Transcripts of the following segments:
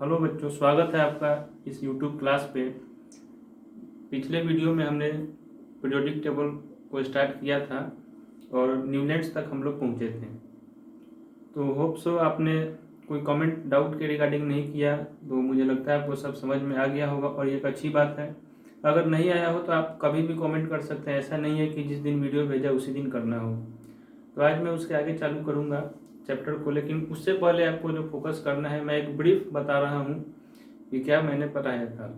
Hello बच्चों, स्वागत है आपका इस YouTube क्लास पे। पिछले वीडियो में हमने पीरियोडिक टेबल को स्टार्ट किया था और न्यूलैंड्स तक हम लोग पहुँचे थे। तो होप सो आपने कोई कमेंट डाउट के रिगार्डिंग नहीं किया, तो मुझे लगता है आपको सब समझ में आ गया होगा और ये एक अच्छी बात है। अगर नहीं आया हो तो आप कभी भी कमेंट कर सकते हैं, ऐसा नहीं है कि जिस दिन वीडियो भेजा उसी दिन करना हो। तो आज मैं उसके आगे चालू करूँगा चैप्टर को, लेकिन उससे पहले आपको जो फोकस करना है, मैं एक ब्रीफ बता रहा हूँ कि क्या मैंने पढ़ाया था।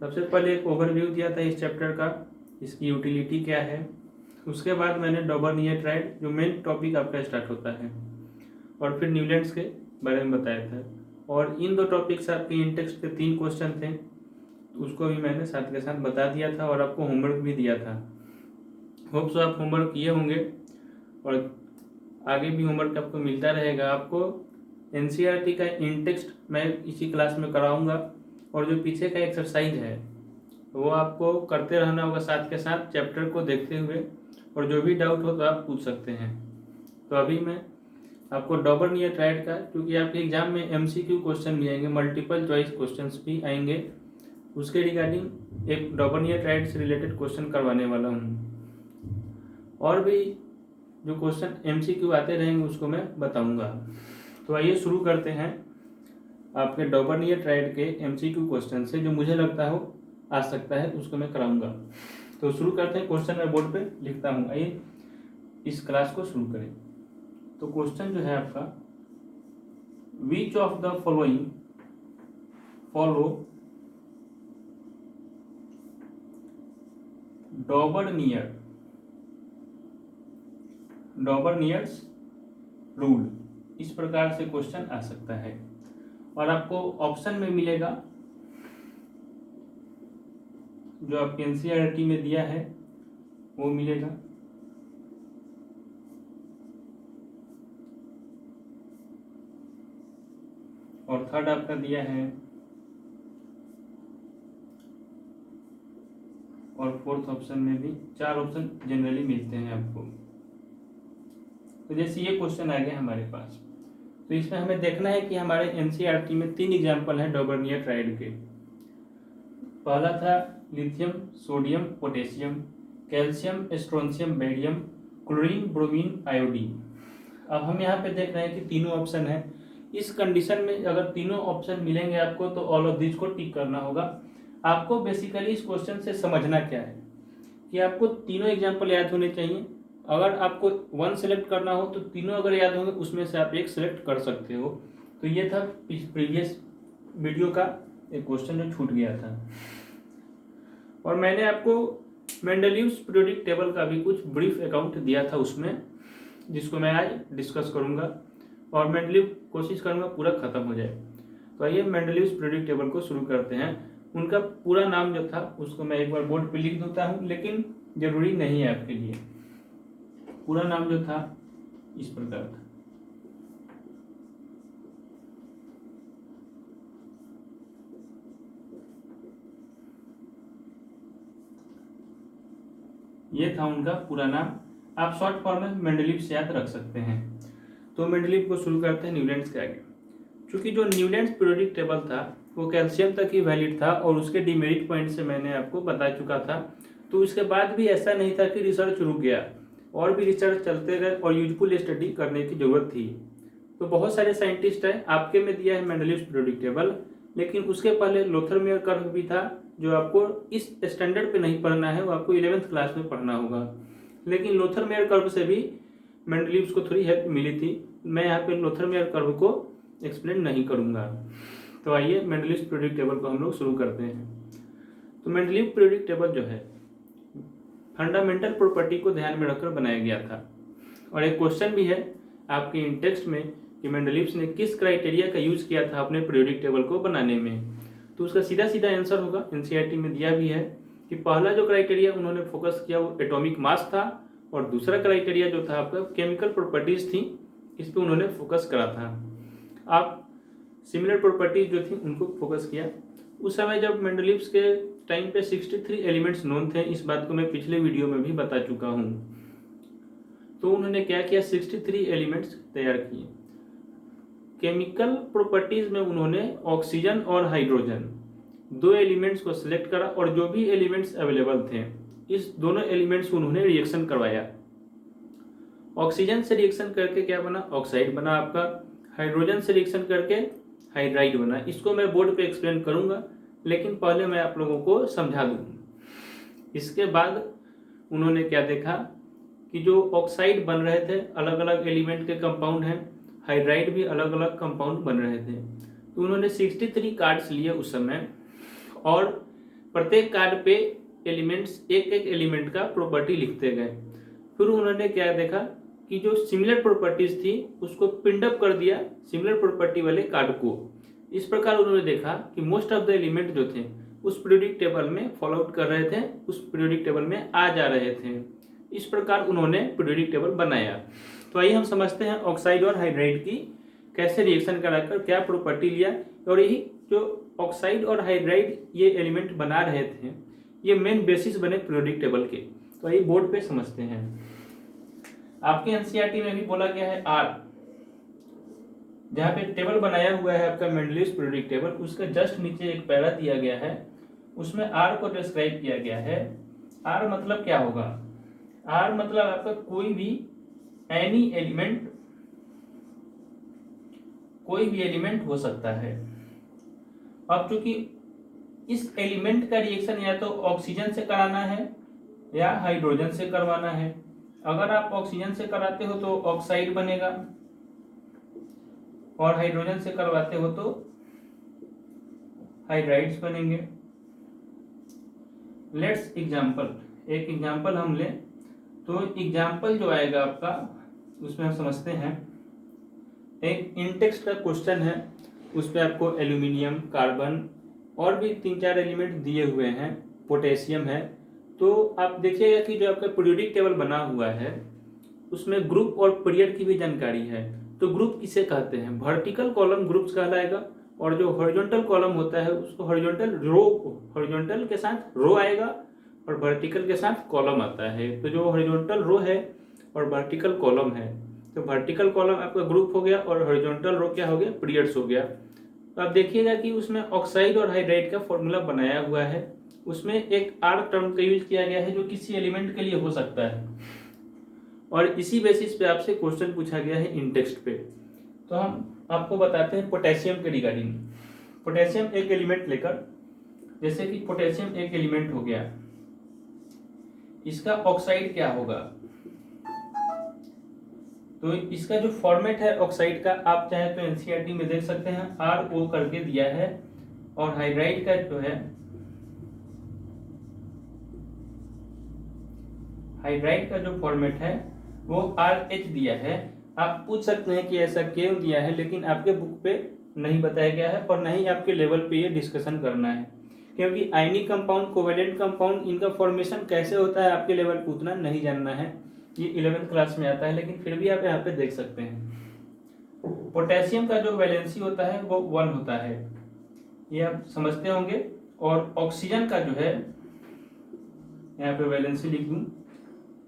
सबसे पहले एक ओवरव्यू दिया था इस चैप्टर का, इसकी यूटिलिटी क्या है। उसके बाद मैंने डॉबर्नियर जो मेन टॉपिक आपका स्टार्ट होता है, और फिर न्यूलैंड्स के बारे में बताया था। और इन दो टॉपिक से आपके इन टेक्स्ट के 3 क्वेश्चन थे, तो उसको भी मैंने साथ के साथ बता दिया था और आपको होमवर्क भी दिया था। होप सो आप होमवर्क किए होंगे और आगे भी होमवर्क आपको मिलता रहेगा। आपको एनसीईआरटी का इन टेक्स्ट मैं इसी क्लास में कराऊंगा, और जो पीछे का एक्सरसाइज है वो आपको करते रहना होगा साथ के साथ चैप्टर को देखते हुए, और जो भी डाउट हो तो आप पूछ सकते हैं। तो अभी मैं आपको डॉबर्नियर ट्रायड का, क्योंकि आपके एग्जाम में एमसीक्यू क्वेश्चन भी आएंगे, मल्टीपल चॉइस क्वेश्चंस भी आएंगे, उसके रिगार्डिंग एक डॉबर्नियर ट्रायड से रिलेटेड क्वेश्चन करवाने वाला हूँ। और भी जो क्वेश्चन एमसीक्यू आते रहेंगे उसको मैं बताऊंगा। तो आइए शुरू करते हैं आपके डॉबर्नियर ट्रायड के एमसीक्यू क्वेश्चन से, जो मुझे लगता है आ सकता है, उसको मैं कराऊंगा। तो शुरू करते हैं। क्वेश्चन मैं बोर्ड पे लिखता हूँ, आइए इस क्लास को शुरू करें। तो क्वेश्चन जो है आपका, which of the following follow Dobereiner's rule, इस प्रकार से क्वेश्चन आ सकता है। और आपको ऑप्शन में मिलेगा, जो आपके एनसीईआरटी में दिया है वो मिलेगा, और थर्ड आपका दिया है, और फोर्थ ऑप्शन में भी। 4 ऑप्शन जनरली मिलते हैं आपको। तो जैसे ये क्वेश्चन आ गया हमारे पास, तो इसमें हमें देखना है कि हमारे एनसीईआरटी में 3 एग्जाम्पल हैं डॉबर्नियर ट्रायड के। पहला था lithium, sodium, potassium, calcium, strontium, barium, chlorine, bromine, iodine. अब हम यहाँ पे देख रहे हैं कि तीनों ऑप्शन है। इस कंडीशन में अगर तीनों ऑप्शन मिलेंगे आपको, तो ऑल ऑफ दिस को टिक करना होगा। आपको बेसिकली इस क्वेश्चन से समझना क्या है कि आपको तीनों एग्जाम्पल याद होने चाहिए। अगर आपको 1 सेलेक्ट करना हो तो तीनों अगर याद होंगे उसमें से आप एक सेलेक्ट कर सकते हो। तो ये था प्रीवियस वीडियो का एक क्वेश्चन जो छूट गया था। और मैंने आपको मेंडलीव्स पीरियोडिक टेबल का भी कुछ ब्रीफ अकाउंट दिया था उसमें, जिसको मैं आज डिस्कस करूंगा, और मेंडलीव कोशिश करूंगा पूरा खत्म हो जाए। तो आइए मेंडलीव्स पीरियोडिक टेबल को शुरू करते हैं। उनका पूरा नाम जो था उसको मैं एक बार बोर्ड पे लिख देता हूँ, लेकिन जरूरी नहीं है आपके लिए। पूरा नाम जो था इस प्रकार था। ये था उनका पूरा नाम। आप शॉर्ट फॉर्म में मेंडलीव से याद रख सकते हैं। तो मेंडलीव को शुरू करते हैं न्यूलैंड्स के आगे। क्योंकि जो न्यूलैंड्स पीरियोडिक टेबल था वो कैल्शियम तक ही वैलिड था, और उसके डिमेरिट पॉइंट से मैंने आपको बता चुका था। तो उसके बाद भी ऐसा नहीं था कि रिसर्च रुक गया, और भी रिसर्च चलते गए और यूजफुल स्टडी करने की जरूरत थी। तो बहुत सारे साइंटिस्ट हैं, आपके में दिया है मेंडलीव्स पीरियोडिक टेबल, लेकिन उसके पहले लोथरमेयर कर्व भी था, जो आपको इस स्टैंडर्ड पे नहीं पढ़ना है, वो आपको 11th क्लास में पढ़ना होगा। लेकिन लोथरमेयर कर्व से भी मेंडलीव्स को थोड़ी हेल्प मिली थी। मैं यहाँ पे लोथरमेयर कर्व को एक्सप्लेन नहीं करूँगा। तो आइए मेंडलीव्स पीरियोडिक टेबल को हम लोग शुरू करते हैं। तो मेंडलीव पीरियोडिक टेबल जो है फंडामेंटल प्रॉपर्टी को ध्यान में रखकर बनाया गया था, और एक क्वेश्चन भी है आपके इन टेक्स्ट में कि मेंडलीव्स ने किस क्राइटेरिया का यूज किया था अपने पीरियोडिक टेबल को बनाने में। तो उसका सीधा सीधा आंसर होगा, एनसीईआरटी में दिया भी है कि पहला जो क्राइटेरिया उन्होंने फोकस किया वो एटॉमिक मास था, और दूसरा क्राइटेरिया जो था आपका केमिकल प्रॉपर्टीज थी, इस पर उन्होंने फोकस करा था। आप सिमिलर प्रॉपर्टीज जो थी उनको फोकस किया। उस समय जब मेंडलीव्स के टाइम पे 63 एलिमेंट्स नोन थे, इस बात को मैं पिछले वीडियो में भी बता चुका हूँ। तो उन्होंने क्या किया, 63 एलिमेंट्स तैयार किए। केमिकल प्रॉपर्टीज में उन्होंने ऑक्सीजन और हाइड्रोजन दो एलिमेंट्स को सिलेक्ट करा और जो भी एलिमेंट्स अवेलेबल थे इस दोनों एलिमेंट्स को उन्होंने रिएक्शन करवाया। ऑक्सीजन से रिएक्शन करके क्या बना, ऑक्साइड बना आपका। हाइड्रोजन से रिएक्शन करके हाइड्राइड बना। इसको मैं बोर्ड पे एक्सप्लेन करूंगा, लेकिन पहले मैं आप लोगों को समझा दूं। इसके बाद उन्होंने क्या देखा कि जो ऑक्साइड बन रहे थे अलग अलग एलिमेंट के कंपाउंड हैं, हाइड्राइड भी अलग अलग कंपाउंड बन रहे थे। तो उन्होंने 63 कार्ड्स लिए उस समय और प्रत्येक कार्ड पे एलिमेंट्स एक एक एलिमेंट का प्रॉपर्टी लिखते गए। फिर उन्होंने क्या देखा कि जो सिमिलर प्रॉपर्टीज थी उसको पिंड अप कर दिया सिमिलर प्रॉपर्टी वाले कार्ड को। इस प्रकार उन्होंने देखा कि मोस्ट ऑफ द एलिमेंट जो थे उस पीरियोडिक टेबल में फॉलो आउट कर रहे थे, उस पीरियोडिक टेबल में आ जा रहे थे। इस प्रकार उन्होंने पीरियोडिक टेबल बनाया। तो आइए हम समझते हैं ऑक्साइड और हाइड्राइड की कैसे रिएक्शन कराकर क्या प्रॉपर्टी लिया, और यही जो ऑक्साइड और हाइड्राइड ये एलिमेंट बना रहे थे ये मेन बेसिस बने पीरियोडिक टेबल के। तो आइए बोर्ड पे समझते हैं। आपके एनसीईआरटी में भी बोला गया है आर, जहाँ पे टेबल बनाया हुआ है आपका मेंडलीव पीरियोडिक टेबल, उसका जस्ट नीचे एक पैरा दिया गया है, उसमें आर को डिस्क्राइब किया गया है। आर मतलब क्या होगा, आर मतलब आपका कोई भी एलिमेंट, कोई भी एलिमेंट हो सकता है। अब चूंकि इस एलिमेंट का रिएक्शन या तो ऑक्सीजन से कराना है या हाइड्रोजन से करवाना है। अगर आप ऑक्सीजन से कराते हो तो ऑक्साइड बनेगा और हाइड्रोजन से करवाते हो तो हाइड्राइड्स बनेंगे। लेट्स एग्जाम्पल, एक एग्जाम्पल हम लें तो एग्जाम्पल जो आएगा आपका उसमें हम समझते हैं। एक इंटेक्स्ट का क्वेश्चन है, उस पर आपको एल्यूमिनियम, कार्बन और भी 3-4 एलिमेंट दिए हुए हैं, पोटेशियम है। तो आप देखिएगा कि जो आपका पीरियोडिक टेबल बना हुआ है उसमें ग्रुप और पीरियड की भी जानकारी है। तो ग्रुप किसे कहते हैं, वर्टिकल कॉलम ग्रुप्स कहलाएगा, और जो हॉरिजॉन्टल कॉलम होता है उसको हॉरिजॉन्टल रो, हॉरिजॉन्टल के साथ रो आएगा और वर्टिकल के साथ कॉलम आता है। तो जो हॉरिजॉन्टल रो है और वर्टिकल कॉलम है, तो वर्टिकल कॉलम आपका ग्रुप हो गया और हॉरिजॉन्टल रो क्या हो गया, पीरियड्स हो गया। तो आप देखिएगा कि उसमें ऑक्साइड और हाइड्राइड का फॉर्मूला बनाया हुआ है, उसमें एक आर टर्म का यूज किया गया है जो किसी एलिमेंट के लिए हो सकता है, और इसी बेसिस पे आपसे क्वेश्चन पूछा गया है इन टेक्स्ट पे। तो हम आपको बताते हैं पोटेशियम के रिगार्डिंग। पोटेशियम एक एलिमेंट लेकर, जैसे कि पोटेशियम एक एलिमेंट हो गया, इसका ऑक्साइड क्या होगा, तो इसका जो फॉर्मेट है ऑक्साइड का आप चाहे तो एनसीईआरटी में देख सकते हैं, RO करके दिया है, और हाइड्राइड का जो है, हाइड्राइड का जो फॉर्मेट है वो RH दिया है। आप पूछ सकते हैं कि ऐसा क्यों दिया है, लेकिन आपके बुक पे नहीं बताया गया है और नहीं आपके लेवल पे ये डिस्कशन करना है, क्योंकि आयनिक कंपाउंड, कोवेलेंट कंपाउंड, इनका फॉर्मेशन कैसे होता है आपके लेवल पे उतना नहीं जानना है। ये 11th क्लास में आता है, लेकिन फिर भी आप यहाँ पे देख सकते हैं। पोटेशियम का जो वैलेंसी होता है वो 1 होता है, ये आप समझते होंगे। और ऑक्सीजन का जो है, यहाँ पे वैलेंसी लिख दूं,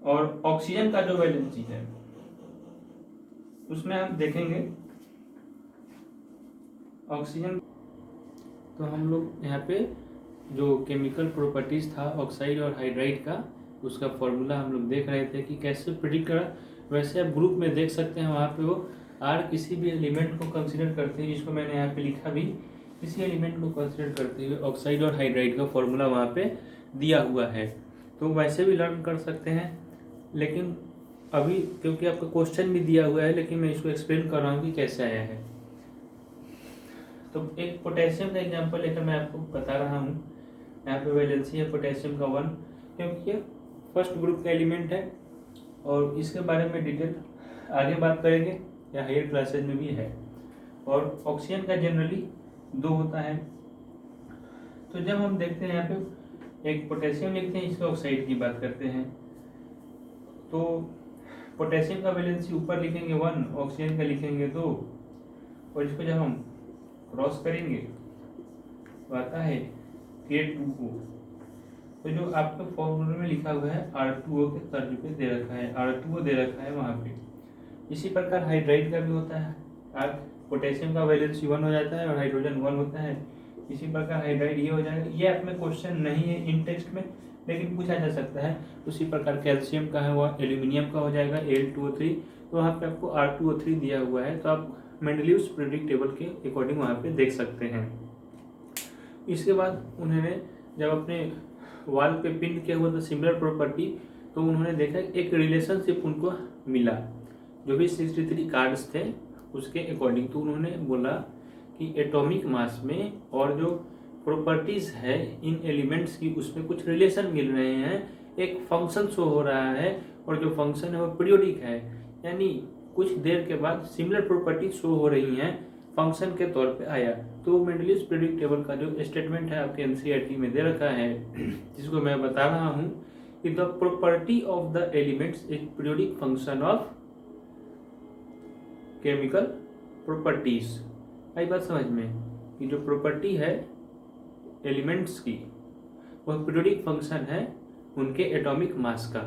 और ऑक्सीजन का जो वैलेंसी है उसमें हम देखेंगे ऑक्सीजन। तो हम लोग यहाँ पे जो केमिकल प्रॉपर्टीज था ऑक्साइड और हाइड्राइड का, उसका फॉर्मूला हम लोग देख रहे थे कि कैसे प्रिडिक्ट करा। वैसे आप ग्रुप में देख सकते हैं, वहाँ पे वो आर किसी भी एलिमेंट को कंसीडर करते हुए, जिसको मैंने यहाँ पे लिखा भी, किसी एलिमेंट को कंसीडर करते हुए ऑक्साइड और हाइड्राइड का फॉर्मूला वहाँ पे दिया हुआ है। तो वैसे भी लर्न कर सकते हैं, लेकिन अभी क्योंकि आपका क्वेश्चन भी दिया हुआ है, लेकिन मैं इसको एक्सप्लेन कर रहा हूँ कि कैसे आया है। तो एक पोटेशियम का एग्जांपल लेकर मैं आपको बता रहा हूँ। यहाँ पे वैलेंसी है पोटेशियम का 1, क्योंकि ये फर्स्ट ग्रुप का एलिमेंट है, और इसके बारे में डिटेल आगे बात करेंगे या हायर क्लासेज में भी है। और ऑक्सीजन का जनरली 2 होता है। तो जब हम देखते हैं यहाँ पे एक पोटेशियम लिखते हैं, इसके ऑक्साइड की बात करते हैं, तो पोटेशियम का वैलेंसी ऊपर लिखेंगे 1, ऑक्सीजन का लिखेंगे 2, और इसको जब हम क्रॉस करेंगे तो आता है K2O। तो जो आपके फॉर्मूले में लिखा हुआ है R2O के तर्ज पे दे रखा है, R2O दे रखा है वहाँ पे। इसी प्रकार हाइड्राइड का भी होता है, पोटेशियम का वैलेंसी 1 हो जाता है और हाइड्रोजन 1 होता है। इसी प्रकार हाइड्राइड ये हो जाएगा। ये आप में क्वेश्चन नहीं है इन टेक्स्ट में, लेकिन पूछा जा सकता है। उसी प्रकार कैल्शियम का है वह एल्यूमिनियम का हो जाएगा Al2O3। तो वहाँ पे आपको R2O3 दिया हुआ है, तो आप मेंडलीव्स पीरियोडिक टेबल के अकॉर्डिंग वहाँ पे देख सकते हैं। इसके बाद उन्होंने जब अपने वॉल पे पिन किया हुआ था सिमिलर प्रॉपर्टी, तो उन्होंने देखा एक रिलेशनशिप उनको मिला जो भी 63 कार्ड्स थे उसके अकॉर्डिंग। तो उन्होंने बोला कि एटॉमिक मास में और जो प्रॉपर्टीज़ है इन एलिमेंट्स की उसमें कुछ रिलेशन मिल रहे हैं, एक फंक्शन शो हो रहा है और जो फंक्शन है वो पीरियोडिक है, यानी कुछ देर के बाद सिमिलर प्रॉपर्टी शो हो रही हैं, फंक्शन के तौर पे आया। तो मेंडलीव्स पीरियोडिक टेबल का जो स्टेटमेंट है आपके एनसीईआरटी में दे रखा है, जिसको मैं बता रहा हूँ कि the property of the elements is periodic function of chemical properties. आई बात समझ में कि जो प्रॉपर्टी है एलिमेंट्स की वह पीरियोडिक फंक्शन है उनके एटॉमिक मास का।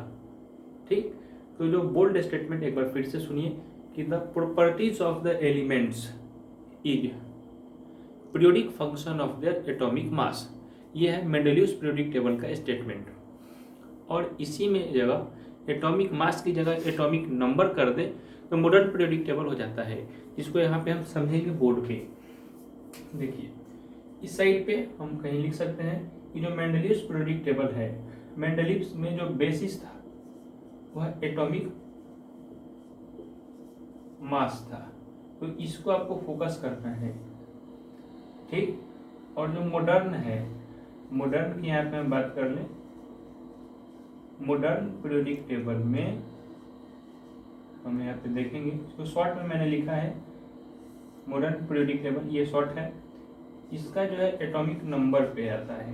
ठीक, तो जो बोल्ड स्टेटमेंट एक बार फिर से सुनिए कि the properties of the elements is periodic function of their atomic mass. ये है मेंडलीव्स पीरियोडिक टेबल का स्टेटमेंट। और इसी में जगह एटॉमिक मास की जगह एटॉमिक नंबर कर दे तो मॉडर्न पीरियोडिक टेबल हो जाता है, जिसको यहाँ पे हम समझेंगे बोर्ड पे। देखिए इस साइड पे हम कहीं लिख सकते हैं कि जो मेंडलीव्स पीरियोडिक टेबल है, मेंडलीव्स में जो बेसिस था वह एटॉमिक मास था, तो इसको आपको फोकस करना है। ठीक, और जो मॉडर्न है, मॉडर्न की यहाँ पे हम बात कर लें, मॉडर्न पीरियोडिक टेबल में हम यहाँ पे देखेंगे, इसको शॉर्ट में मैंने लिखा है मॉडर्न पीरियोडिक टेबल, ये शॉर्ट है। इसका जो है एटॉमिक नंबर पे आता है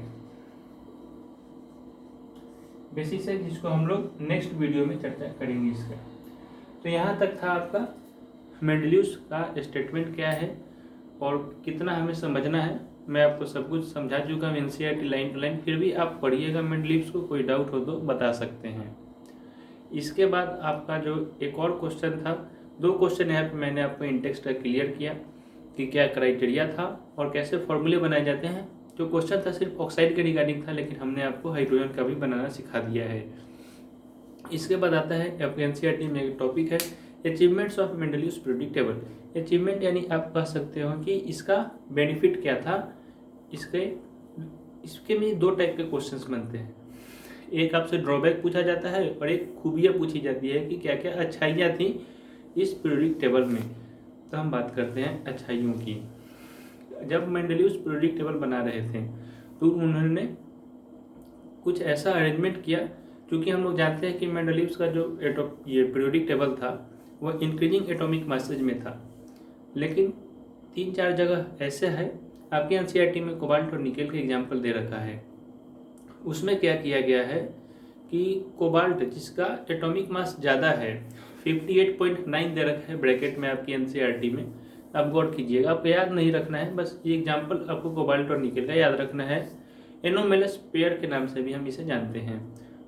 बेसिस है, जिसको हम लोग नेक्स्ट वीडियो में चर्चा करेंगे इसका। तो यहाँ तक था आपका मेंडलीव्स का स्टेटमेंट क्या है और कितना हमें समझना है। मैं आपको सब कुछ समझा चुका हूँ एनसीईआरटी लाइन टू लाइन, फिर भी आप पढ़िएगा मेंडलीव्स को, कोई डाउट हो तो बता सकते हैं। इसके बाद आपका जो एक और क्वेश्चन था, 2 क्वेश्चन यहाँ पे मैंने आपको इंटेक्स्ट का क्लियर किया कि क्या क्राइटेरिया था और कैसे फॉर्मूले बनाए जाते हैं। जो क्वेश्चन था सिर्फ ऑक्साइड के रिगार्डिंग था, लेकिन हमने आपको हाइड्रोजन का भी बनाना सिखा दिया है। इसके बाद आता है आपके एनसीईआरटी में एक टॉपिक है achievements of Mendeleev's periodic table. Achievement यानी आप कह सकते हो कि इसका बेनिफिट क्या था। इसके में 2 टाइप के क्वेश्चंस बनते हैं, एक आपसे ड्रॉबैक पूछा जाता है और एक खूबियाँ पूछी जाती है कि क्या क्या अच्छाइयाँ थी इस पीरियोडिक टेबल में। तो हम बात करते हैं अच्छाइयों की। जब मेंडलीव्स पीरियोडिक टेबल बना रहे थे तो उन्होंने कुछ ऐसा अरेंजमेंट किया, क्योंकि हम लोग जानते हैं कि मेंडलीव्स का जो ये पीरियोडिक टेबल था वह इंक्रीजिंग एटॉमिक मासेज में था, लेकिन 3-4 जगह ऐसे है, आपके एनसीईआरटी में कोबाल्ट और निकेल का एग्जाम्पल दे रखा है। उसमें क्या किया गया है कि कोबाल्ट जिसका एटॉमिक मास ज़्यादा है, 58.9 दे रखा है ब्रैकेट में आपकी एनसीईआरटी में, आप गौर कीजिएगा, आपको याद नहीं रखना है, बस ये एग्जाम्पल आपको कोबाल्ट और निकेल का याद रखना है। एनोमेलस पेयर के नाम से भी हम इसे जानते हैं,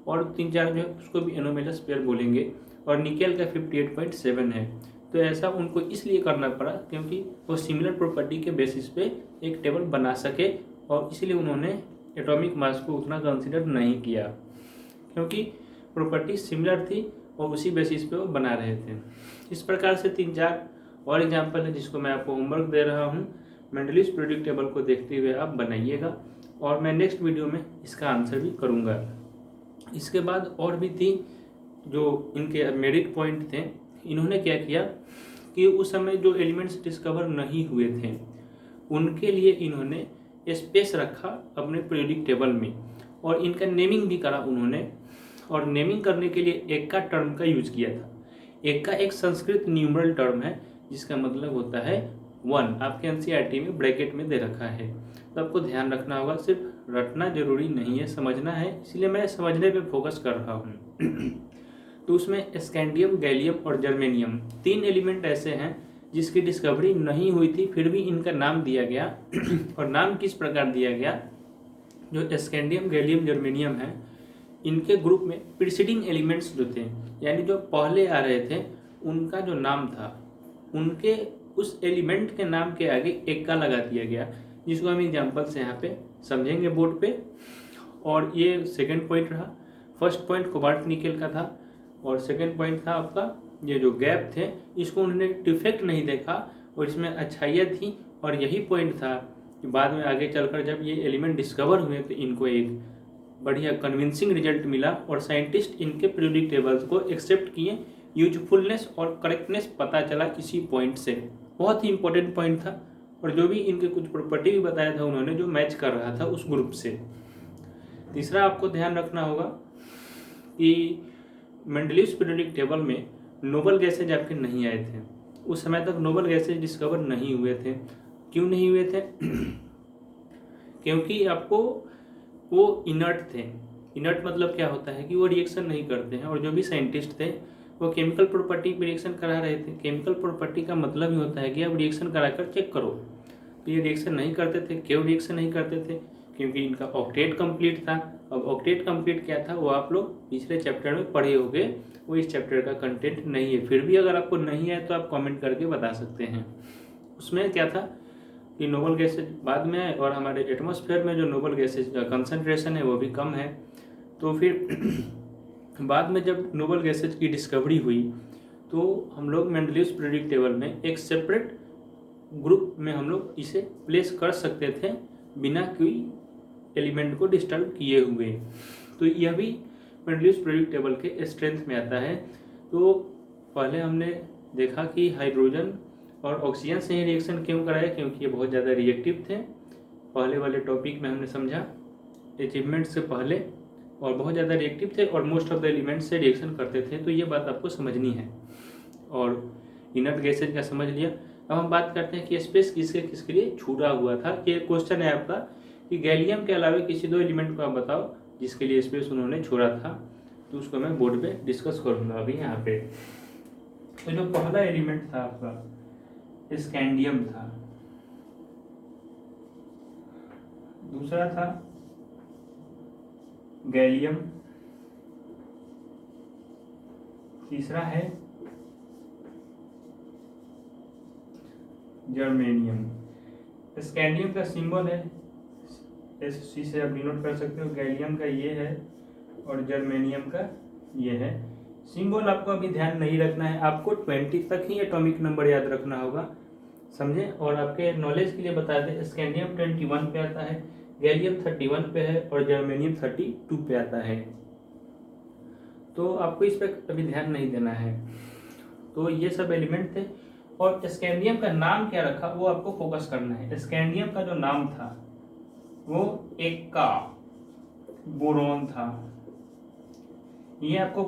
और 3-4 जो है उसको भी एनोमेलस पेयर बोलेंगे, और निकेल का 58.7 है। तो ऐसा उनको इसलिए करना पड़ा क्योंकि वो सिमिलर प्रॉपर्टी के बेसिस पे एक टेबल बना सके, और इसलिए उन्होंने एटॉमिक मास को उतना कंसिडर नहीं किया, क्योंकि प्रॉपर्टी सिमिलर थी और उसी बेसिस पे वो बना रहे थे। इस प्रकार से 3-4 और एग्जाम्पल है जिसको मैं आपको होमवर्क दे रहा हूँ। मेंडलीव्स पीरियोडिक टेबल को देखते हुए आप बनाइएगा, और मैं नेक्स्ट वीडियो में इसका आंसर भी करूँगा। इसके बाद और भी 3 जो इनके मेरिट पॉइंट थे। इन्होंने क्या किया कि उस समय जो एलिमेंट्स डिस्कवर नहीं हुए थे उनके लिए इन्होंने स्पेस रखा अपने पीरियोडिक टेबल में, और इनका नेमिंग भी करा उन्होंने। और नेमिंग करने के लिए एक्का टर्म का यूज किया था। एक्का एक संस्कृत न्यूमरल टर्म है जिसका मतलब होता है 1, आपके एनसीईआरटी में ब्रैकेट में दे रखा है। तो आपको ध्यान रखना होगा, सिर्फ रटना जरूरी नहीं है, समझना है, इसलिए मैं समझने पे फोकस कर रहा हूँ। तो उसमें स्कैंडियम, गैलियम और जर्मेनियम 3 एलिमेंट ऐसे हैं जिसकी डिस्कवरी नहीं हुई थी, फिर भी इनका नाम दिया गया। और नाम किस प्रकार दिया गया, जो स्कैंडियम, गैलियम, जर्मेनियम है, इनके ग्रुप में प्रीसीडिंग एलिमेंट्स जो थे, यानी जो पहले आ रहे थे, उनका जो नाम था, उनके उस एलिमेंट के नाम के आगे एक्का लगा दिया गया, जिसको हम एग्जाम्पल से यहाँ पे समझेंगे बोर्ड पे। और ये सेकंड पॉइंट रहा। फर्स्ट पॉइंट कोबाल्ट निकेल का था और सेकंड पॉइंट था आपका ये जो गैप थे इसको उन्होंने डिफेक्ट नहीं देखा और इसमें अच्छाइयाँ थी। और यही पॉइंट था कि बाद में आगे चलकर जब ये एलिमेंट डिस्कवर हुए तो इनको एक बढ़िया कन्विंसिंग रिजल्ट मिला और साइंटिस्ट इनके पीरियोडिक टेबल्स को एक्सेप्ट किए। यूजफुलनेस और करेक्टनेस पता चला इसी पॉइंट से। बहुत ही इंपॉर्टेंट पॉइंट था और जो भी इनके कुछ प्रॉपर्टी भी बताया था उन्होंने जो मैच कर रहा था उस ग्रुप से। तीसरा आपको ध्यान रखना होगा कि मेंडलीव्स पीरियोडिक टेबल में नोबल गैसेज आपके नहीं आए थे। उस समय तक नोबल गैसेज डिस्कवर नहीं हुए थे। क्यों नहीं हुए थे? क्योंकि आपको वो इनर्ट थे। इनर्ट मतलब क्या होता है कि वो रिएक्शन नहीं करते हैं और जो भी साइंटिस्ट थे वो केमिकल प्रॉपर्टी पे रिएक्शन करा रहे थे। केमिकल प्रॉपर्टी का मतलब ही होता है कि आप रिएक्शन कराकर चेक करो। तो ये रिएक्शन नहीं करते थे। क्यों रिएक्शन नहीं करते थे? क्योंकि इनका ऑक्टेट कंप्लीट था। अब ऑक्टेट कंप्लीट क्या था वो आप लोग पिछले चैप्टर में पढ़े होंगे, वो इस चैप्टर का कंटेंट नहीं है। फिर भी अगर आपको नहीं है तो आप कमेंट करके बता सकते हैं। उसमें क्या था कि नोबल गैसेज बाद में आए और हमारे एटमॉस्फेयर में जो नोबल गैसेज का कंसंट्रेशन है वो भी कम है। तो फिर बाद में जब नोबल गैसेज की डिस्कवरी हुई तो हम लोग मेंडलीव्स पीरियोडिक टेबल में एक सेपरेट ग्रुप में हम लोग इसे प्लेस कर सकते थे बिना कोई एलिमेंट को डिस्टर्ब किए हुए। तो यह भी मेंडलीव्स पीरियोडिक टेबल के स्ट्रेंथ में आता है। तो पहले हमने देखा कि हाइड्रोजन और ऑक्सीजन से ही रिएक्शन क्यों कराया, क्योंकि ये बहुत ज़्यादा रिएक्टिव थे। पहले वाले टॉपिक में हमने समझा अचीवमेंट से पहले, और बहुत ज़्यादा रिएक्टिव थे और मोस्ट ऑफ द एलिमेंट से रिएक्शन करते थे। तो ये बात आपको समझनी है। और इनर्ट गैसेज का समझ लिया। अब हम बात करते हैं कि स्पेस किसके लिए छूटा हुआ था। ये क्वेश्चन है आपका कि गैलियम के अलावा किसी दो एलिमेंट को आप बताओ जिसके लिए स्पेस उन्होंने छोड़ा था। तो उसको मैं बोर्ड पे डिस्कस करूँगा अभी यहाँ पे। तो जो पहला एलिमेंट था आपका स्कैंडियम था, दूसरा था गैलियम, तीसरा है जर्मेनियम। स्कैंडियम का सिंबल है SC से आप डिनोट कर सकते हो। गैलियम का ये है और जर्मेनियम का ये है। सिंबल आपको अभी ध्यान नहीं रखना है, आपको 20 तक ही एटॉमिक नंबर याद रखना होगा, समझे। और आपके नॉलेज के लिए बता दें स्कैंडियम 21 पे आता है, गैलियम 31 पे है और जर्मेनियम 32 पे आता है। तो आपको इस पर अभी ध्यान नहीं देना है। तो ये सब एलिमेंट थे। और स्कैंडियम का नाम क्या रखा वो आपको फोकस करना है। स्कैंडियम का जो नाम था वो एक्का बोरॉन था। ये आपको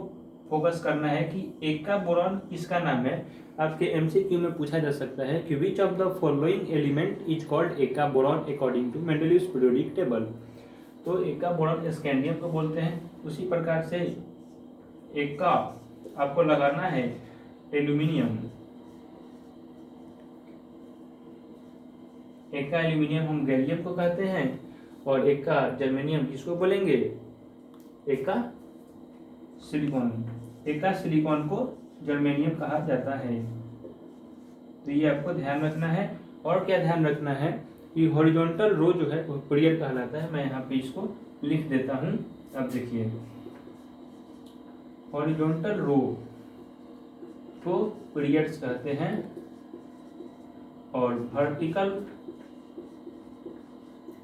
फोकस करना है कि एक्का बोरॉन किसका नाम है। आपके MCQ में पूछा जा सकता है कि which of the following element is called eka boron according to Mendeleev's periodic table. तो एक्का बोरॉन स्कैंडियम को बोलते हैं। उसी प्रकार से एक्का आपको लगाना है एल्यूमिनियम। एक्का एल्यूमिनियम हम गैलियम को कहते हैं और एक्का जर्मेनियम किसको बोलेंगे? एक्का सिलिकॉन। एक्का सिलिकॉन को जर्मेनियम कहा जाता है। तो ये आपको ध्यान रखना है। और क्या ध्यान रखना है कि हॉरिजॉन्टल रो जो है वो पीरियड कहलाता है। मैं यहाँ पे इसको लिख देता हूँ। अब देखिए हॉरिजॉन्टल रो को पीरियड्स कहते हैं और वर्टिकल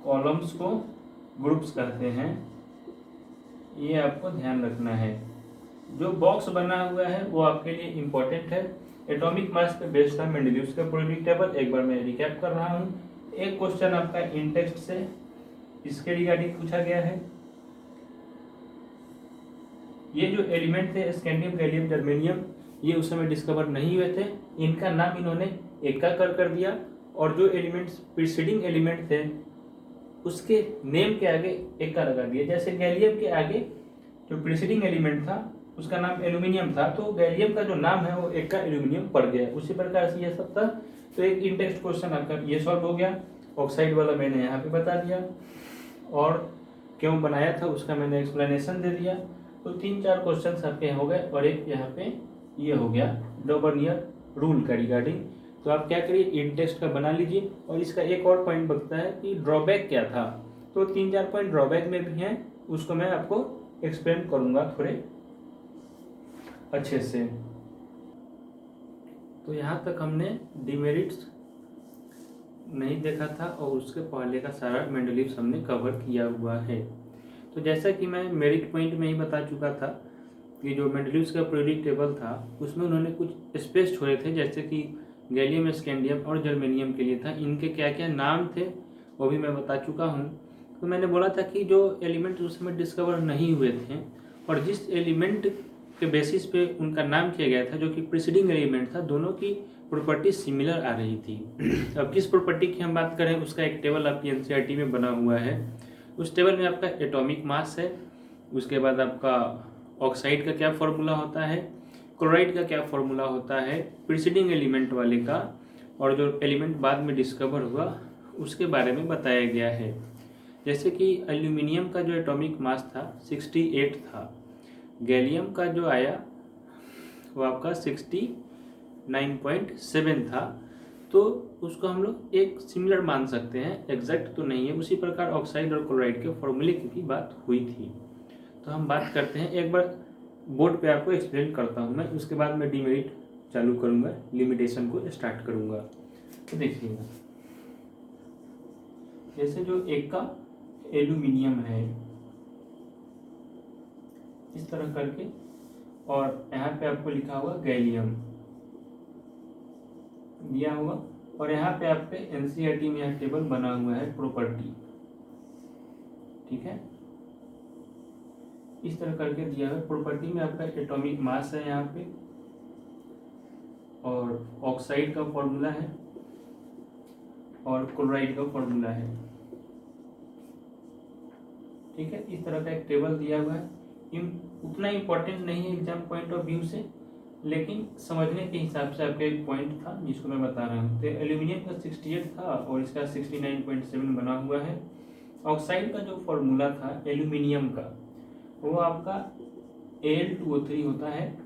कॉलम्स को ग्रुप्स कहते हैं। ये आपको ध्यान रखना है। जो बॉक्स बना हुआ है वो आपके लिए इम्पोर्टेंट है। एटॉमिक मास पे बेस्ड था मेंडलीव्स का पीरियोडिक टेबल। एक बार मैं रिकैप कर रहा हूँ। एक क्वेश्चन आपका इन टेक्स्ट से इसके रिगार्डिंग पूछा गया है। ये जो एलिमेंट थे स्कैंडियम गैलियम जर्मेनियम ये उस समय डिस्कवर नहीं हुए थे। इनका नाम इन्होंने एक्का कर दिया और जो एलिमेंट्स प्रीसीडिंग एलिमेंट थे उसके नेम के आगे एक्का लगा दिया। जैसे गैलियम के आगे जो प्रीसीडिंग एलिमेंट था उसका नाम एल्यूमिनियम था तो गैलियम का जो नाम है वो एक्का एल्यूमिनियम पड़ गया। उसी प्रकार से ये सब था। तो एक इन टेक्स्ट क्वेश्चन आपका ये सॉल्व हो गया। ऑक्साइड वाला मैंने यहाँ पे बता दिया और क्यों बनाया था उसका मैंने एक्सप्लेनेशन दे दिया। तो 3-4 क्वेश्चन आपके हो गए और एक यहाँ पे ये हो गया डॉबर्नियर रूल का रिगार्डिंग। तो आप क्या करिए, इन टेक्स्ट का बना लीजिए। और इसका एक और पॉइंट बचता है कि ड्रॉबैक क्या था, तो 3-4 पॉइंट ड्रॉबैक में भी हैं, उसको मैं आपको एक्सप्लेन करूँगा थोड़े अच्छे से। तो यहाँ तक हमने डिमेरिट्स नहीं देखा था और उसके पहले का सारा मेंडलीव्स हमने कवर किया हुआ है। तो जैसा कि मैं मेरिट पॉइंट में ही बता चुका था कि जो मेंडलीव्स का पीरियोडिक टेबल था उसमें उन्होंने कुछ स्पेस छोड़े थे, जैसे कि गैलियम, स्कैंडियम और जर्मेनियम के लिए था। इनके क्या क्या नाम थे वो भी मैं बता चुका हूँ। तो मैंने बोला था कि जो एलिमेंट उस समय डिस्कवर नहीं हुए थे और जिस एलिमेंट के बेसिस पे उनका नाम किया गया था, जो कि प्रीसीडिंग एलिमेंट था, दोनों की प्रॉपर्टी सिमिलर आ रही थी। अब किस प्रॉपर्टी की हम बात करें, उसका एक टेबल आपकी एनसीईआरटी में बना हुआ है। उस टेबल में आपका एटॉमिक मास है, उसके बाद आपका ऑक्साइड का क्या फॉर्मूला होता है, क्लोराइड का क्या फॉर्मूला होता है प्रीसीडिंग एलिमेंट वाले का, और जो एलिमेंट बाद में डिस्कवर हुआ उसके बारे में बताया गया है। जैसे कि एल्यूमिनियम का जो एटॉमिक मास था 68 था, गैलियम का जो आया वो आपका 69.7 था। तो उसको हम लोग एक सिमिलर मान सकते हैं, एग्जैक्ट तो नहीं है। उसी प्रकार ऑक्साइड और क्लोराइड के फॉर्मूले की भी बात हुई थी। तो हम बात करते हैं, एक बार बोर्ड पे आपको एक्सप्लेन करता हूँ मैं, उसके बाद मैं डिमेरिट चालू करूँगा, लिमिटेशन को स्टार्ट करूँगा। तो देखिएगा, जैसे जो एक का एल्यूमिनियम है इस तरह करके, और यहाँ पे आपको लिखा हुआ गैलियम दिया हुआ, और यहाँ पे आपके एनसीईआरटी में यह टेबल बना हुआ है प्रॉपर्टी, ठीक है। इस तरह करके दिया है प्रॉपर्टी में आपका एटॉमिक मास है यहाँ पे, और ऑक्साइड का फॉर्मूला है और क्लोराइड का फॉर्मूला है, ठीक है। इस तरह का एक टेबल दिया हुआ है। उतना इम्पोर्टेंट नहीं है एग्जाम पॉइंट ऑफ व्यू से, लेकिन समझने के हिसाब से आपका एक पॉइंट था जिसको मैं बता रहा हूँ। तो एल्यूमिनियम का 68 था और इसका 69.7 बना हुआ है। ऑक्साइड का जो फॉर्मूला था एल्यूमिनियम का, वो आपका Al2O3 होता है।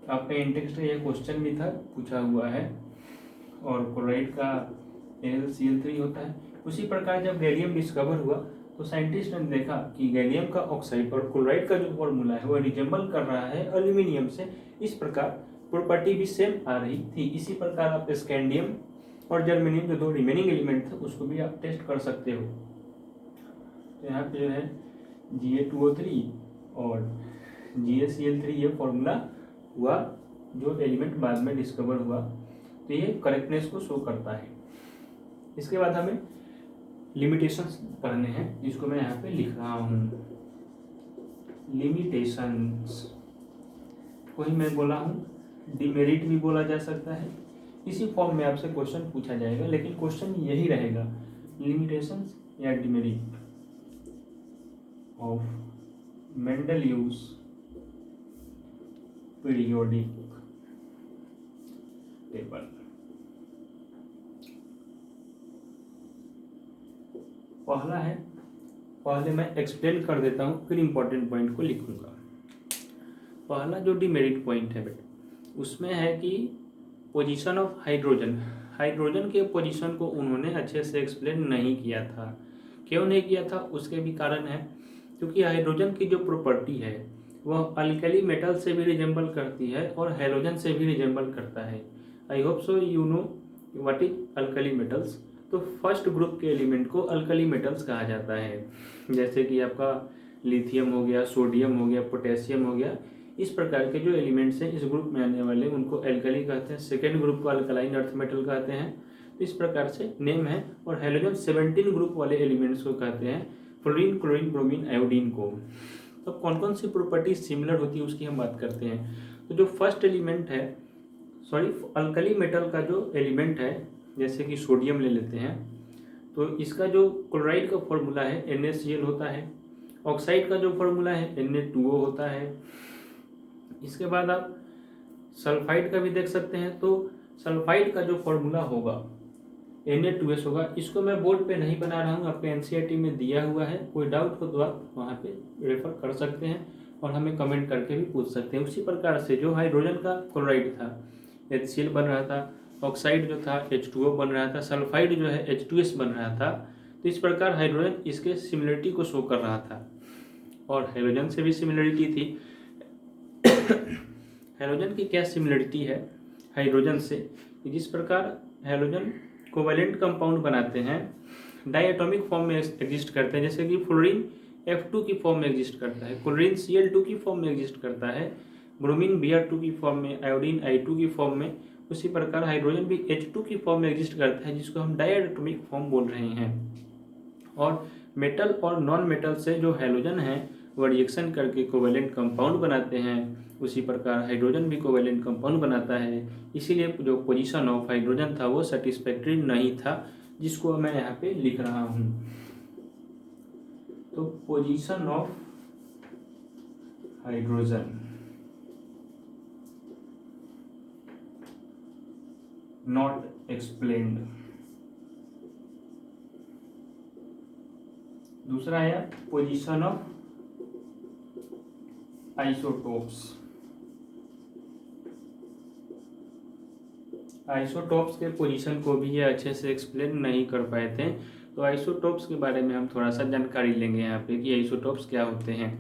आपका इंटेक्स्ट का यह क्वेश्चन भी था, पूछा हुआ है। और क्लोराइड का AlCl3 होता है। उसी प्रकार जब गैलियम डिस्कवर हुआ तो साइंटिस्ट ने देखा कि गैलियम का ऑक्साइड और क्लोराइड का जो फॉर्मूला है वो रिजेंबल कर रहा है एल्यूमिनियम से। इस प्रकार प्रॉपर्टी भी सेम आ रही थी। इसी प्रकार आप स्कैंडियम और जर्मेनियम जो दो रिमेनिंग एलिमेंट थे उसको भी आप टेस्ट कर सकते हो। तो यहाँ पे जो है Ga2O3 और GaCl3 ये फॉर्मूला हुआ जो एलिमेंट बाद में डिस्कवर हुआ। तो ये करेक्टनेस को शो करता है। इसके बाद हमें लिमिटेशंस पढ़ने हैं, जिसको मैं यहाँ पे लिख रहा हूँ। लिमिटेशंस को ही मैं बोला हूँ, डिमेरिट भी बोला जा सकता है। इसी फॉर्म में आपसे क्वेश्चन पूछा जाएगा, लेकिन क्वेश्चन यही रहेगा, लिमिटेशंस या demerit of Mendeleev's periodic table. पहला है, पहले मैं एक्सप्लेन कर देता हूँ फिर इंपॉर्टेंट पॉइंट को लिखूंगा। पहला जो डिमेरिट पॉइंट है बेटा, उसमें है कि पोजीशन ऑफ हाइड्रोजन, हाइड्रोजन के पोजीशन को उन्होंने अच्छे से एक्सप्लेन नहीं किया था। क्यों नहीं किया था, उसके भी कारण है। क्योंकि हाइड्रोजन की जो प्रॉपर्टी है वह अल्कली मेटल से भी रिजेंबल करती है और हैलोजन से भी रिजेंबल करता है। I hope so you know what is alkali metals. तो फर्स्ट ग्रुप के एलिमेंट को अल्कली मेटल्स कहा जाता है, जैसे कि आपका लिथियम हो गया, सोडियम हो गया, पोटेशियम हो गया। इस प्रकार के जो एलिमेंट्स हैं इस ग्रुप में आने वाले उनको एल्कली कहते हैं। सेकेंड ग्रुप को अल्कलाइन अर्थ मेटल कहते हैं। इस प्रकार से नेम है। और हैलोजन 17 ग्रुप वाले एलिमेंट्स को कहते हैं फ्लोरीन, क्लोरीन, ब्रोमीन, आयोडीन को। तो कौन कौन सी प्रॉपर्टी सिमिलर होती है उसकी हम बात करते हैं। तो जो फर्स्ट एलिमेंट है, सॉरी अल्कली मेटल का जो एलिमेंट है, जैसे कि सोडियम ले लेते हैं, तो इसका जो क्लोराइड का फॉर्मूला है NaCl होता है। ऑक्साइड का जो फॉर्मूला है Na2O होता है। इसके बाद आप सल्फाइड का भी देख सकते हैं, तो सल्फाइड का जो फॉर्मूला होगा Na2S होगा। इसको मैं बोर्ड पे नहीं बना रहा हूँ, आपके NCERT में दिया हुआ है। कोई डाउट हो तो आप वहाँ पे रेफर कर सकते हैं और हमें कमेंट करके भी पूछ सकते हैं। उसी प्रकार से जो हाइड्रोजन का क्लोराइड था HCl बन रहा था, ऑक्साइड जो था H2O बन रहा था, सल्फाइड जो है H2S बन रहा था। तो इस प्रकार हाइड्रोजन इसके सिमिलरिटी को शो कर रहा था और हेलोजन से भी सिमिलरिटी थी। हेलोजन की क्या सिमिलरिटी है हाइड्रोजन से, कि जिस प्रकार हेलोजन कोवेलेंट कंपाउंड बनाते हैं, डायटोमिक फॉर्म में एग्जिस्ट करते हैं, जैसे कि फ्लोरीन F2 की फॉर्म में एग्जिस्ट करता है, क्लोरीन Cl2 की फॉर्म में एग्जिस्ट करता है, ब्रोमीन Br2 की फॉर्म में, आयोडीन I2 की फॉर्म में, उसी प्रकार हाइड्रोजन भी H2 की फॉर्म में एग्जिस्ट करता है, जिसको हम डायटोमिक फॉर्म बोल रहे हैं। और मेटल और नॉन मेटल से जो हेलोजन है वो रिएक्शन करके कोवेलेंट कंपाउंड बनाते हैं, उसी प्रकार हाइड्रोजन भी कोवेलेंट कंपाउंड बनाता है। इसीलिए जो पोजीशन ऑफ हाइड्रोजन था वो सेटिस्फैक्टरी नहीं था, जिसको मैं यहाँ पे लिख रहा हूँ। तो position of hydrogen not explained. दूसरा है पोजीशन ऑफ आइसोटोप्स। आइसोटोप्स के पोजीशन को भी ये अच्छे से एक्सप्लेन नहीं कर पाए थे, तो आइसोटोप्स के बारे में हम थोड़ा सा जानकारी लेंगे यहाँ पे कि आइसोटोप्स क्या होते हैं।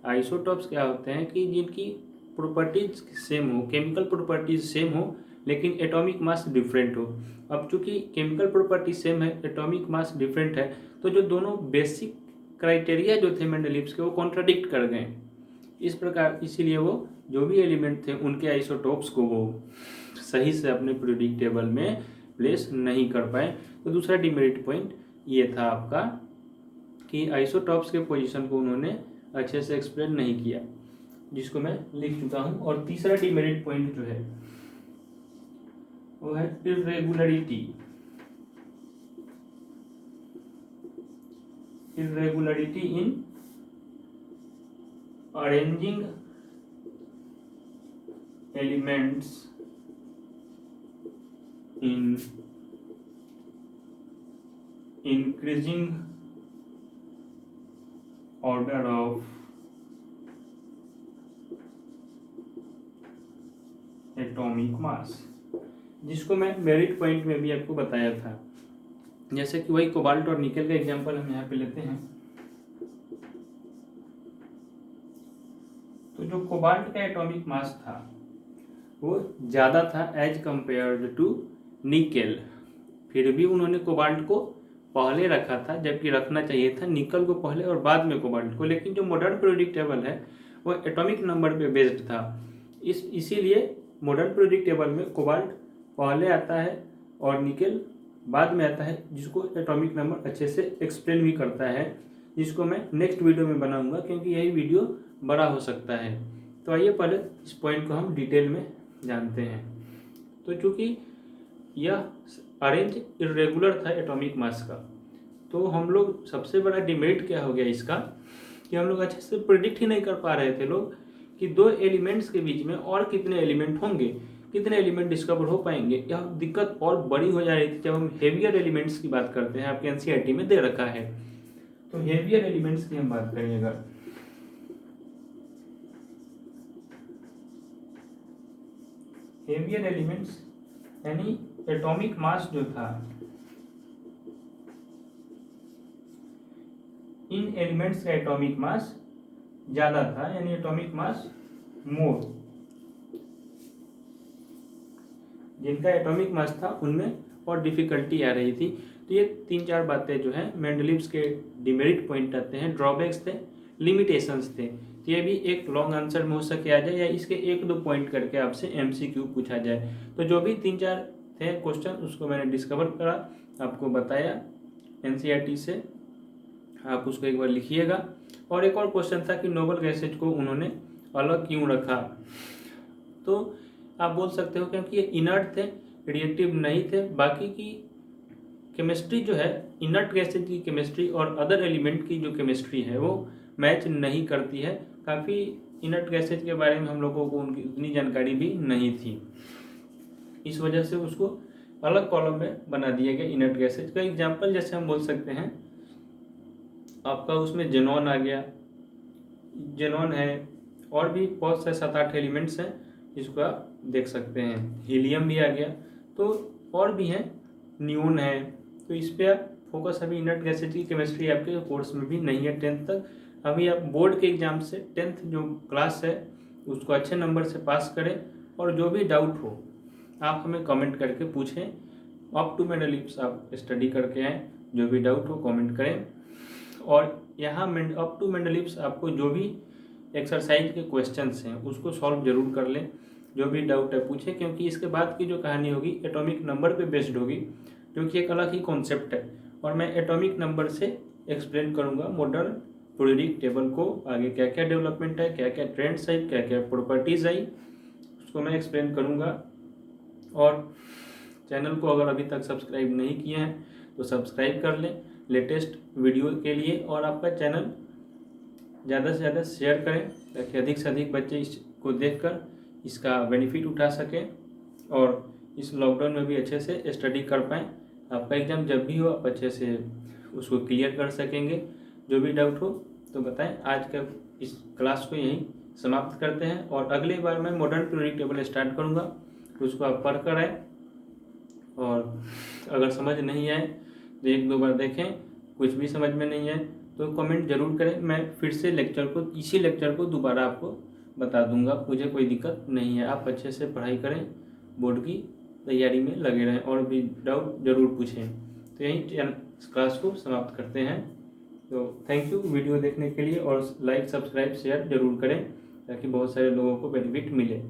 आइसोटोप्स क्या होते हैं कि जिनकी प्रॉपर्टीज सेम हो, केमिकल प्रॉपर्टीज सेम हो, लेकिन एटॉमिक मास डिफरेंट हो। अब चूंकि केमिकल प्रॉपर्टी सेम है, एटॉमिक मास डिफरेंट है, तो जो दोनों बेसिक क्राइटेरिया जो थे मेंडलीव्स के वो कॉन्ट्राडिक्ट कर गए। इस प्रकार इसीलिए वो जो भी एलिमेंट थे उनके आइसोटोप्स को वो सही से अपने पीरियोडिक टेबल में प्लेस नहीं कर पाए। तो दूसरा डिमेरिट पॉइंट ये था आपका कि आइसोटोप्स के पोजीशन को उन्होंने अच्छे से एक्सप्लेन नहीं किया, जिसको मैं लिख चुका हूँ। और तीसरा डिमेरिट पॉइंट जो है वो है irregularity. Irregularity in arranging elements in increasing order of atomic mass, जिसको मैं मेरिट पॉइंट में भी आपको बताया था। जैसे कि वही कोबाल्ट और निकल का एग्जांपल हम यहाँ पे लेते हैं। तो जो कोबाल्ट का एटॉमिक मास था वो ज़्यादा था एज कंपेयर्ड टू निकेल, फिर भी उन्होंने कोबाल्ट को पहले रखा था, जबकि रखना चाहिए था निकल को पहले और बाद में कोबाल्ट को। लेकिन जो मॉडर्न पीरियोडिक टेबल है वो एटॉमिक नंबर पे बेस्ड था, इसीलिए मॉडर्न पीरियोडिक टेबल में कोबाल्ट पहले आता है और निकल बाद में आता है, जिसको एटॉमिक नंबर अच्छे से एक्सप्लेन भी करता है, जिसको मैं नेक्स्ट वीडियो में बनाऊंगा, क्योंकि यही वीडियो बड़ा हो सकता है। तो आइए पहले इस पॉइंट को हम डिटेल में जानते हैं। तो चूंकि यह अरेंज इरेगुलर था एटॉमिक मास का, तो हम लोग सबसे बड़ा डिमेरिट क्या हो गया इसका कि हम लोग अच्छे से प्रिडिक्ट ही नहीं कर पा रहे थे लोग कि दो एलिमेंट्स के बीच में और कितने एलिमेंट होंगे, कितने एलिमेंट डिस्कवर हो पाएंगे। यह दिक्कत और बड़ी हो जा रही थी जब हम हेवियर एलिमेंट्स की बात करते हैं। आपके एनसीईआरटी में दे रखा है, तो हेवियर एलिमेंट्स की हम बात करिएगा। हेवियर एलिमेंट्स यानी एटॉमिक मास जो था इन एलिमेंट्स का एटॉमिक मास ज्यादा था, यानी एटॉमिक मास मोर। जिनका एटॉमिक मास था उनमें और डिफिकल्टी आ रही थी। तो ये 3-4 बातें जो है मेंडलीव्स के डिमेरिट पॉइंट आते हैं, ड्रॉबैक्स थे, लिमिटेशंस थे। तो ये भी एक लॉन्ग आंसर में हो सके आ जाए, या इसके 1-2 पॉइंट करके आपसे एमसीक्यू पूछा जाए। तो जो भी 3-4 थे क्वेश्चन उसको मैंने डिस्कवर करा, आपको बताया एनसीईआरटी से, आप उसको एक बार लिखिएगा। और एक और क्वेश्चन था कि नोबल गैसेज को उन्होंने अलग क्यों रखा। तो आप बोल सकते हो क्योंकि ये इनर्ट थे, रिएक्टिव नहीं थे। बाकी की केमिस्ट्री जो है, इनर्ट गैसेज की केमिस्ट्री और अदर एलिमेंट की जो केमिस्ट्री है वो मैच नहीं करती है। काफ़ी इनर्ट गैसेज के बारे में हम लोगों को उनकी उतनी जानकारी भी नहीं थी, इस वजह से उसको अलग कॉलम में बना दिया गया इनर्ट गैसेज का। एग्जांपल जैसे हम बोल सकते हैं आपका उसमें जेनॉन आ गया, जेनॉन है, और भी बहुत से 7-8 एलिमेंट्स हैं जिसको आप देख सकते हैं। हीलियम भी आ गया। तो और भी हैं, नियोन है, तो इस पर फोकस अभी इनर्ट केमिस्ट्री आपके कोर्स में भी नहीं है 10th तक। अभी आप बोर्ड के एग्ज़ाम से 10th जो क्लास है उसको अच्छे नंबर से पास करें, और जो भी डाउट हो आप हमें कमेंट करके पूछें। अप टू मेरा लिप्स आप स्टडी करके आएँ, जो भी डाउट हो कमेंट करें। और यहाँ अप टू मेरा लिप्स आपको जो भी एक्सरसाइज के क्वेश्चंस हैं उसको सॉल्व जरूर कर लें, जो भी डाउट है पूछें, क्योंकि इसके बाद की जो कहानी होगी एटॉमिक नंबर पे बेस्ड होगी, जो कि एक अलग ही कॉन्सेप्ट है। और मैं एटॉमिक नंबर से एक्सप्लेन करूँगा मॉडर्न पीरियोडिक टेबल को, आगे क्या क्या डेवलपमेंट है, क्या क्या ट्रेंड्स आई, क्या क्या प्रॉपर्टीज़ आई, उसको मैं एक्सप्लेन करूँगा। और चैनल को अगर अभी तक सब्सक्राइब नहीं किए हैं तो सब्सक्राइब कर लें लेटेस्ट वीडियो के लिए, और आपका चैनल ज़्यादा से ज़्यादा शेयर करें ताकि अधिक से अधिक बच्चे इसको देखकर इसका बेनिफिट उठा सकें और इस लॉकडाउन में भी अच्छे से स्टडी कर पाएँ। आपका एग्ज़ाम जब भी हो आप अच्छे से उसको क्लियर कर सकेंगे। जो भी डाउट हो तो बताएं। आज का इस क्लास को यहीं समाप्त करते हैं, और अगले बार मैं मॉडर्न पीरियोडिक टेबल स्टार्ट करूँगा, तो उसको आप पढ़ कर आएँ। और अगर समझ नहीं आए तो 1-2 बार देखें, कुछ भी समझ में नहीं आए तो कमेंट जरूर करें। मैं फिर से इसी लेक्चर को दोबारा आपको बता दूंगा, मुझे कोई दिक्कत नहीं है। आप अच्छे से पढ़ाई करें, बोर्ड की तैयारी में लगे रहें, और भी डाउट ज़रूर पूछें। तो यहीं क्लास को समाप्त करते हैं। तो थैंक यू वीडियो देखने के लिए, और लाइक सब्सक्राइब शेयर जरूर करें ताकि बहुत सारे लोगों को बेनिफिट मिले।